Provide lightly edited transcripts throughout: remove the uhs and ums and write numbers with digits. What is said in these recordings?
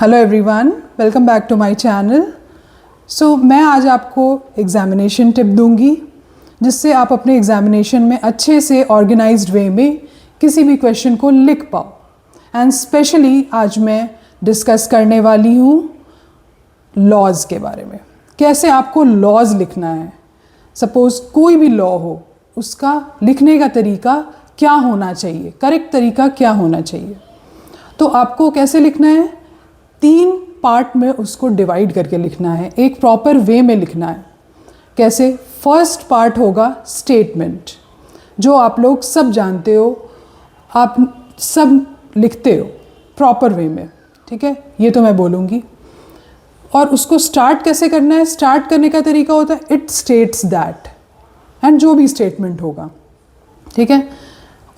Hello everyone, welcome back to my channel. So मैं आज आपको एग्ज़ामिनेशन टिप दूंगी जिससे आप अपने एग्ज़ामिनेशन में अच्छे से ऑर्गेनाइज्ड वे में किसी भी क्वेश्चन को लिख पाओ। एंड स्पेशली आज मैं डिस्कस करने वाली हूँ लॉज के बारे में, कैसे आपको लॉज लिखना है। सपोज़ कोई भी लॉ हो, उसका लिखने का तरीका क्या होना चाहिए, करेक्ट तरीका क्या होना चाहिए। तो आपको कैसे लिखना है, 3 पार्ट में उसको डिवाइड करके लिखना है, एक प्रॉपर वे में लिखना है। कैसे? फर्स्ट पार्ट होगा स्टेटमेंट, जो आप लोग सब जानते हो, आप सब लिखते हो प्रॉपर वे में, ठीक है, ये तो मैं बोलूँगी। और उसको स्टार्ट कैसे करना है, स्टार्ट करने का तरीका होता है इट स्टेट्स दैट, एंड जो भी स्टेटमेंट होगा, ठीक है।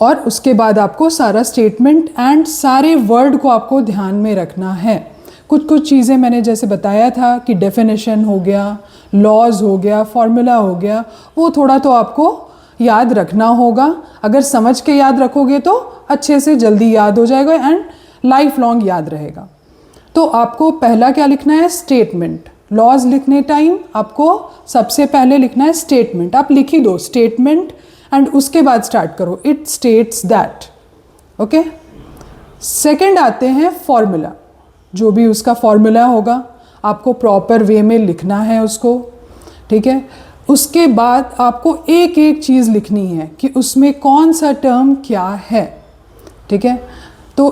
और उसके बाद आपको सारा स्टेटमेंट एंड सारे वर्ड को आपको ध्यान में रखना है। कुछ चीज़ें मैंने जैसे बताया था कि डेफिनेशन हो गया, लॉज हो गया, फॉर्मूला हो गया, वो थोड़ा तो आपको याद रखना होगा। अगर समझ के याद रखोगे तो अच्छे से जल्दी याद हो जाएगा एंड लाइफ लॉन्ग याद रहेगा। तो आपको पहला क्या लिखना है, स्टेटमेंट। लॉज लिखने टाइम आपको सबसे पहले लिखना है स्टेटमेंट। आप लिख ही दो स्टेटमेंट एंड उसके बाद स्टार्ट करो it states that, okay. Second आते हैं फॉर्मूला, जो भी उसका फॉर्मूला होगा आपको प्रॉपर वे में लिखना है उसको, ठीक है। उसके बाद आपको एक एक चीज़ लिखनी है कि उसमें कौन सा टर्म क्या है, ठीक है। तो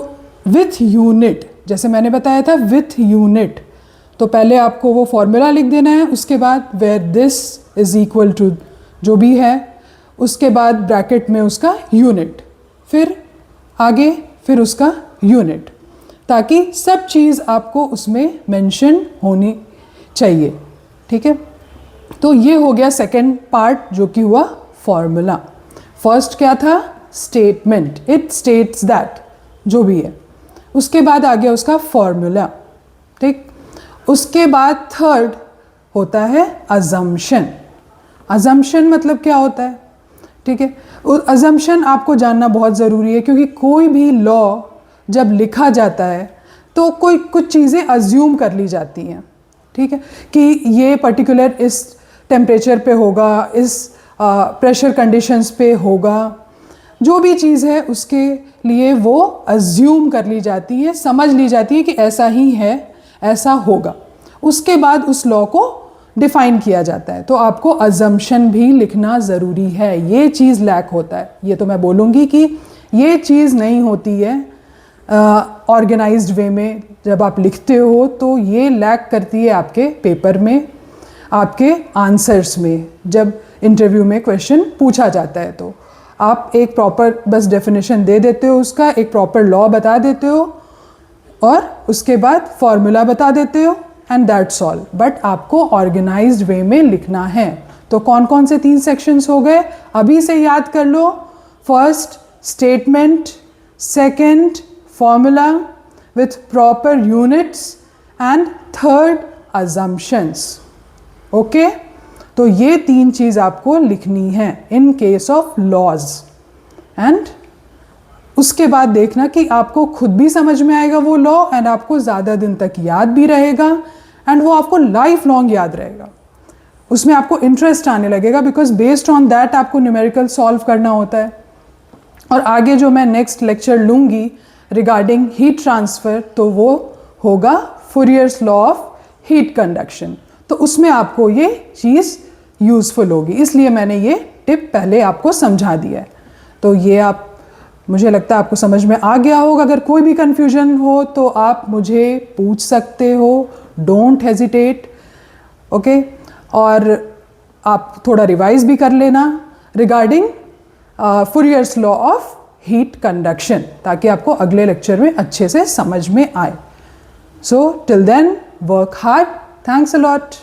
विथ यूनिट, जैसे मैंने बताया था विथ यूनिट, तो पहले आपको वो फॉर्मूला लिख देना है, उसके बाद where this is equal to जो भी है, उसके बाद ब्रैकेट में उसका यूनिट, फिर आगे फिर उसका यूनिट, ताकि सब चीज़ आपको उसमें मेंशन होनी चाहिए, ठीक है। तो ये हो गया सेकंड पार्ट जो कि हुआ फॉर्मूला। फर्स्ट क्या था, स्टेटमेंट, इट स्टेट्स दैट, जो भी है। उसके बाद आ गया उसका फॉर्मूला, ठीक। उसके बाद थर्ड होता है अजम्पशन। अजम्पशन मतलब क्या होता है, ठीक है। अजम्पशन आपको जानना बहुत ज़रूरी है, क्योंकि कोई भी लॉ जब लिखा जाता है तो कुछ चीज़ें अज्यूम कर ली जाती हैं, ठीक है, कि ये पर्टिकुलर इस टेम्परेचर पे होगा, इस प्रेशर कंडीशंस पे होगा, जो भी चीज़ है उसके लिए वो अज्यूम कर ली जाती है, समझ ली जाती है कि ऐसा ही है, ऐसा होगा। उसके बाद उस लॉ को डिफाइन किया जाता है। तो आपको अजम्पशन भी लिखना ज़रूरी है, ये चीज़ लैक होता है। ये तो मैं बोलूँगी कि ये चीज़ नहीं होती है ऑर्गेनाइज्ड वे में। जब आप लिखते हो तो ये लैक करती है आपके पेपर में, आपके आंसर्स में। जब इंटरव्यू में क्वेश्चन पूछा जाता है तो आप एक प्रॉपर बस डेफिनेशन दे देते हो उसका, एक प्रॉपर लॉ बता देते हो और उसके बाद फॉर्मूला बता देते हो एंड दैट्स ऑल। बट आपको ऑर्गेनाइज्ड वे में लिखना है। तो कौन कौन से 3 सेक्शंस हो गए, अभी से याद कर लो। First statement, second formula with proper units and third assumptions, okay. तो ये 3 चीज़ आपको लिखनी है in case of laws. And उसके बाद देखना कि आपको खुद भी समझ में आएगा वो लॉ एंड आपको ज़्यादा दिन तक याद भी रहेगा एंड वो आपको लाइफ लॉन्ग याद रहेगा। उसमें आपको इंटरेस्ट आने लगेगा, बिकॉज बेस्ड ऑन दैट आपको न्यूमेरिकल सॉल्व करना होता है। और आगे जो मैं नेक्स्ट लेक्चर लूँगी रिगार्डिंग हीट ट्रांसफ़र, तो वो होगा फूरियर्स लॉ ऑफ हीट कंडक्शन। तो उसमें आपको ये चीज़ यूज़फुल होगी, इसलिए मैंने ये टिप पहले आपको समझा दिया है। तो ये आप, मुझे लगता है आपको समझ में आ गया होगा। अगर कोई भी कन्फ्यूजन हो तो आप मुझे पूछ सकते हो, डोंट हेजिटेट, ओके। और आप थोड़ा रिवाइज भी कर लेना regarding Fourier's law of heat conduction, ताकि आपको अगले लेक्चर में अच्छे से समझ में आए। So till then work hard, thanks a lot.